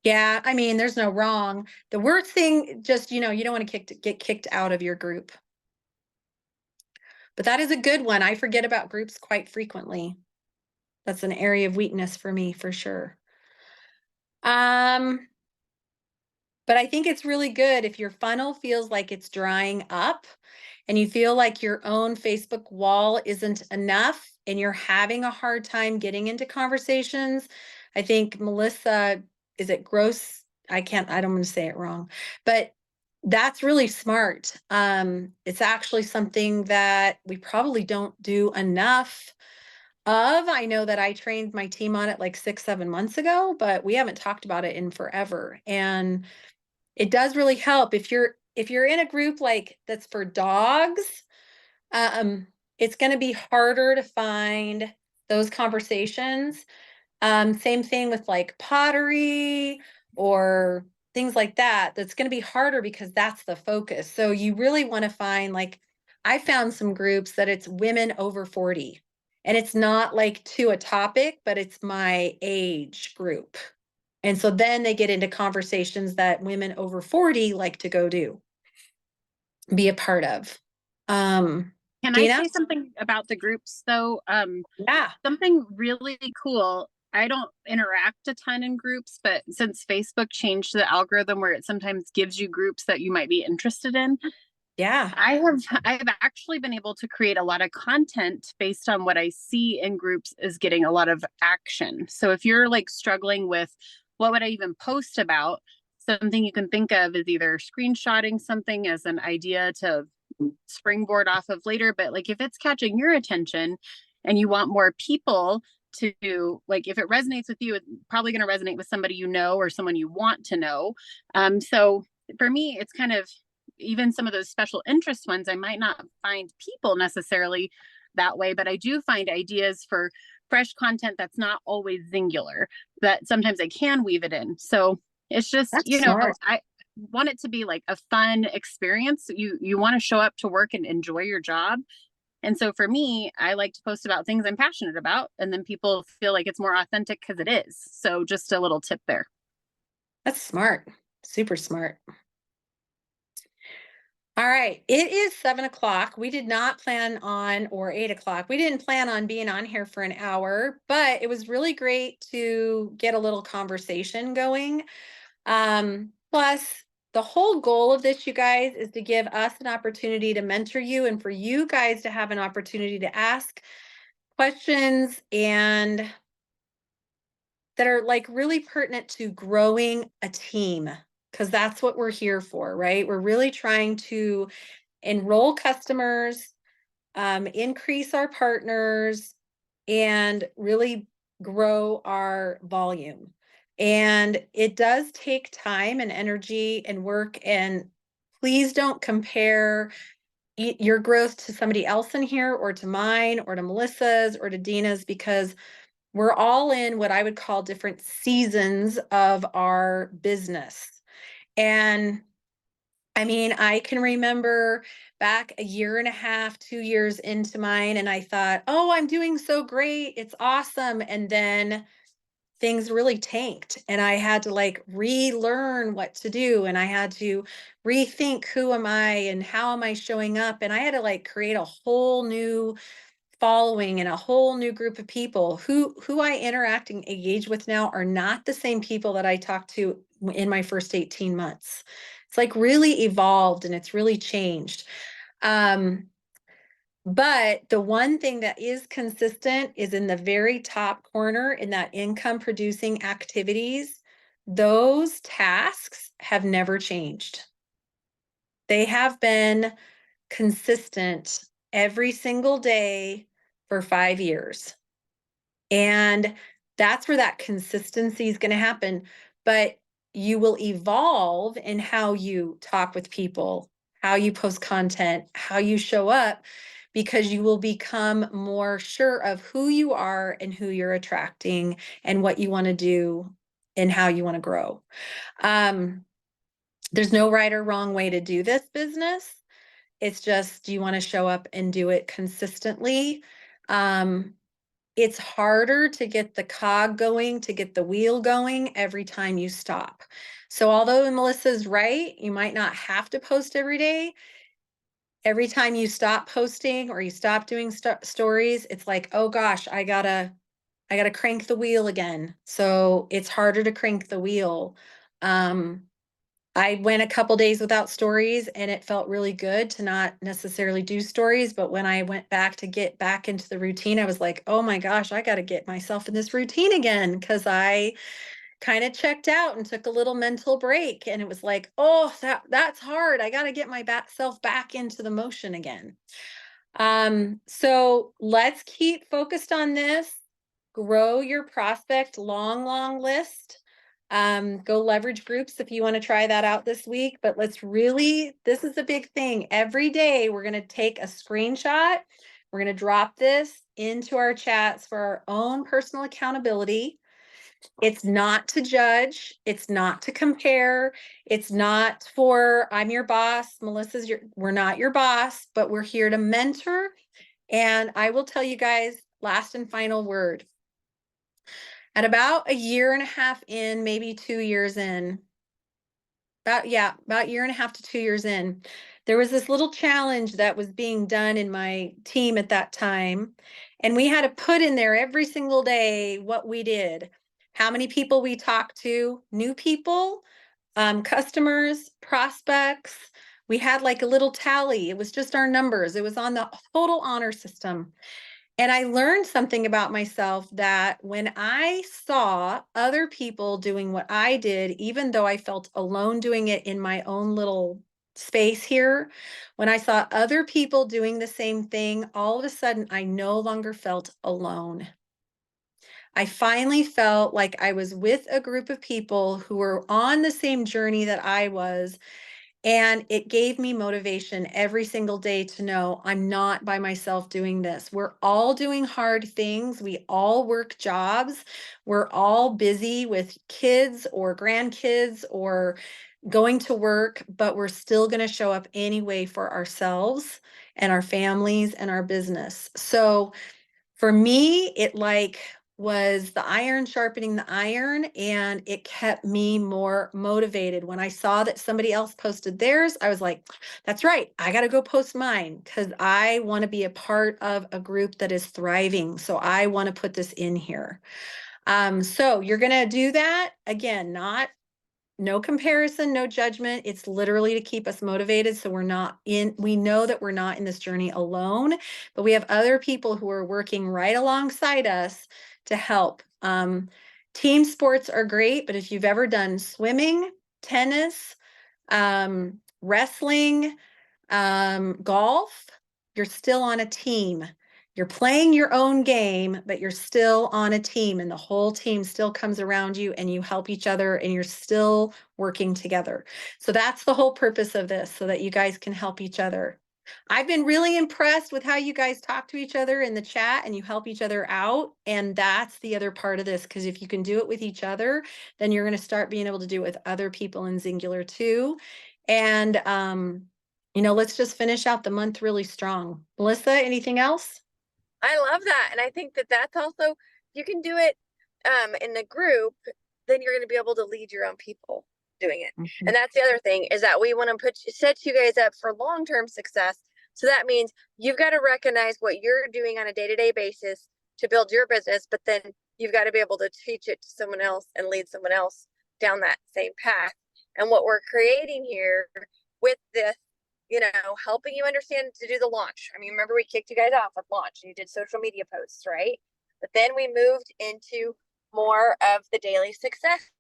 Yeah, I mean, there's no wrong. The worst thing, just, you don't want to get kicked out of your group. But that is a good one. I forget about groups quite frequently. That's an area of weakness for me, for sure. But I think it's really good if your funnel feels like it's drying up and you feel like your own Facebook wall isn't enough and you're having a hard time getting into conversations. I think Melissa, is it Gross? I don't want to say it wrong, but that's really smart. It's actually something that we probably don't do enough of. I know that I trained my team on it like 6-7 months ago, but we haven't talked about it in forever. And it does really help if you're in a group like that's for dogs. It's going to be harder to find those conversations. Same thing with like pottery or things like that. That's going to be harder because that's the focus. So you really want to find, like, I found some groups that it's women over 40, and it's not like to a topic, but it's my age group. And so then they get into conversations that women over 40 like to go be a part of. Can Dina? I say something about the groups though? Yeah. Something really cool. I don't interact a ton in groups, but since Facebook changed the algorithm where it sometimes gives you groups that you might be interested in. Yeah. I've actually been able to create a lot of content based on what I see in groups is getting a lot of action. So if you're like struggling with what would I even post about, something you can think of is either screenshotting something as an idea to springboard off of later. But like, if it's catching your attention and you want more people to, like, if it resonates with you, it's probably going to resonate with somebody you know or someone you want to know. So for me, it's kind of, even some of those special interest ones, I might not find people necessarily that way, but I do find ideas for fresh content that's not always singular, that sometimes I can weave it in. So it's just, That's smart. I want it to be like a fun experience. You want to show up to work and enjoy your job. And so for me, I like to post about things I'm passionate about, and then people feel like it's more authentic because it is. So just a little tip there. That's smart. Super smart. All right. It is 7 o'clock. We did not plan on, or 8 o'clock. We didn't plan on being on here for an hour, but it was really great to get a little conversation going. Plus, the whole goal of this, you guys, is to give us an opportunity to mentor you and for you guys to have an opportunity to ask questions and that are like really pertinent to growing a team, because that's what we're here for, right? We're really trying to enroll customers, increase our partners, and really grow our volume. And it does take time and energy and work. And please don't compare your growth to somebody else in here or to mine or to Melissa's or to Dina's, because we're all in what I would call different seasons of our business. And I mean, I can remember back a year and a half, 2 years into mine, and I thought, oh, I'm doing so great. It's awesome. And then things really tanked, and I had to like relearn what to do. And I had to rethink who am I and how am I showing up. And I had to like create a whole new following and a whole new group of people who I interact and engage with now are not the same people that I talked to in my first 18 months. It's like really evolved and it's really changed. But the one thing that is consistent is in the very top corner in that income producing activities. Those tasks have never changed. They have been consistent every single day for 5 years. And that's where that consistency is going to happen. But you will evolve in how you talk with people, how you post content, how you show up, because you will become more sure of who you are and who you're attracting and what you want to do and how you want to grow. There's no right or wrong way to do this business. It's just, do you want to show up and do it consistently? It's harder to get the cog going, to get the wheel going every time you stop. So although Melissa's right, you might not have to post every day. Every time you stop posting or you stop doing stories, it's like, oh gosh, I gotta crank the wheel again. So it's harder to crank the wheel. I went a couple days without stories and it felt really good to not necessarily do stories. But when I went back to get back into the routine, I was like, oh my gosh, I got to get myself in this routine again, because I kind of checked out and took a little mental break. And it was like, oh, that's hard. I got to get my self back into the motion again. So let's keep focused on this. Grow your prospect long list. Go leverage groups if you want to try that out this week, but this is a big thing. Every day we're going to take a screenshot. We're going to drop this into our chats for our own personal accountability. It's not to judge. It's not to compare. It's not for, I'm your boss. We're not your boss, but we're here to mentor. And I will tell you guys, last and final word. At about a year and a half in, maybe 2 years in, about a year and a half to 2 years in, there was this little challenge that was being done in my team at that time. And we had to put in there every single day what we did, how many people we talked to, new people, customers, prospects. We had like a little tally. It was just our numbers. It was on the total honor system. And I learned something about myself, that when I saw other people doing what I did, even though I felt alone doing it in my own little space here, when I saw other people doing the same thing, all of a sudden I no longer felt alone. I finally felt like I was with a group of people who were on the same journey that I was. And it gave me motivation every single day to know I'm not by myself doing this. We're all doing hard things. We all work jobs. We're all busy with kids or grandkids or going to work, but we're still going to show up anyway for ourselves and our families and our business. So for me, it like was the iron sharpening the iron, and it kept me more motivated. When I saw that somebody else posted theirs, I was like, that's right, I got to go post mine because I want to be a part of a group that is thriving. So I want to put this in here. So you're going to do that again, no comparison, no judgment. It's literally to keep us motivated. So we know that we're not in this journey alone, but we have other people who are working right alongside us to help. Team sports are great, but if you've ever done swimming, tennis, wrestling, golf, you're still on a team. You're playing your own game, but you're still on a team, and the whole team still comes around you and you help each other and you're still working together. So that's the whole purpose of this, so that you guys can help each other. I've been really impressed with how you guys talk to each other in the chat and you help each other out. And that's the other part of this, because if you can do it with each other, then you're going to start being able to do it with other people in Singular too. And, let's just finish out the month really strong. Melissa, anything else? I love that. And I think that that's also, you can do it in a group, then you're going to be able to lead your own people doing it. Mhm. And that's the other thing, is that we want to set you guys up for long-term success. So that means you've got to recognize what you're doing on a day-to-day basis to build your business, but then you've got to be able to teach it to someone else and lead someone else down that same path. And what we're creating here with this, helping you understand to do the launch. I mean, remember we kicked you guys off with launch and you did social media posts, right? But then we moved into more of the daily success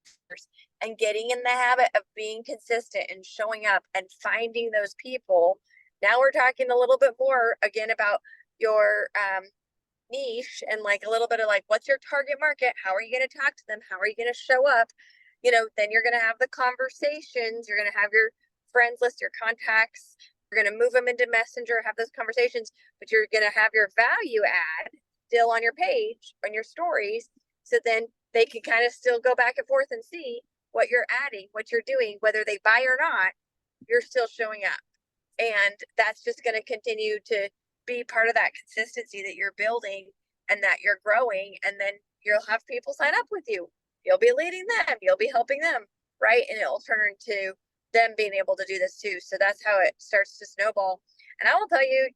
and getting in the habit of being consistent and showing up and finding those people. Now we're talking a little bit more again about your niche and like a little bit of like, what's your target market? How are you going to talk to them? How are you going to show up? Then you're going to have the conversations. You're going to have your friends list, your contacts. You're going to move them into Messenger, have those conversations, but you're going to have your value add still on your page, on your stories. So then they can kind of still go back and forth and see what you're adding, what you're doing, whether they buy or not, you're still showing up. And that's just going to continue to be part of that consistency that you're building and that you're growing. And then you'll have people sign up with you. You'll be leading them. You'll be helping them, right? And it'll turn into them being able to do this too. So that's how it starts to snowball. And I will tell you,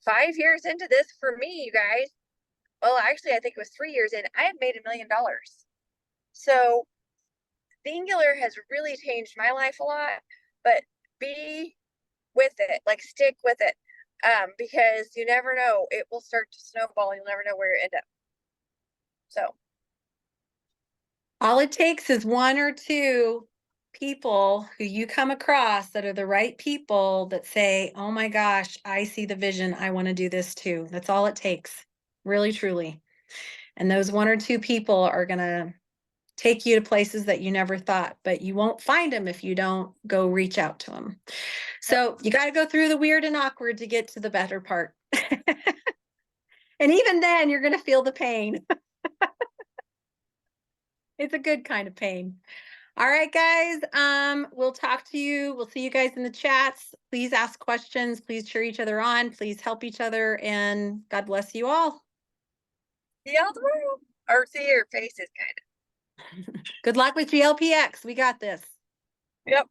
5 years into this for me, you guys, well, actually, I think it was 3 years in, I had made $1 million. So Singular has really changed my life a lot, but be with it, like stick with it. Because you never know, it will start to snowball. You'll never know where you end up. So all it takes is one or two people who you come across that are the right people that say, oh my gosh, I see the vision. I want to do this too. That's all it takes, really, truly. And those one or two people are going to take you to places that you never thought, but you won't find them if you don't go reach out to them. So you got to go through the weird and awkward to get to the better part. And even then you're going to feel the pain. It's a good kind of pain. All right, guys. We'll talk to you. We'll see you guys in the chats. Please ask questions. Please cheer each other on. Please help each other. And God bless you all. see y'all tomorrow. Or see your faces, kind of. Good luck with GLPX. We got this. Yep.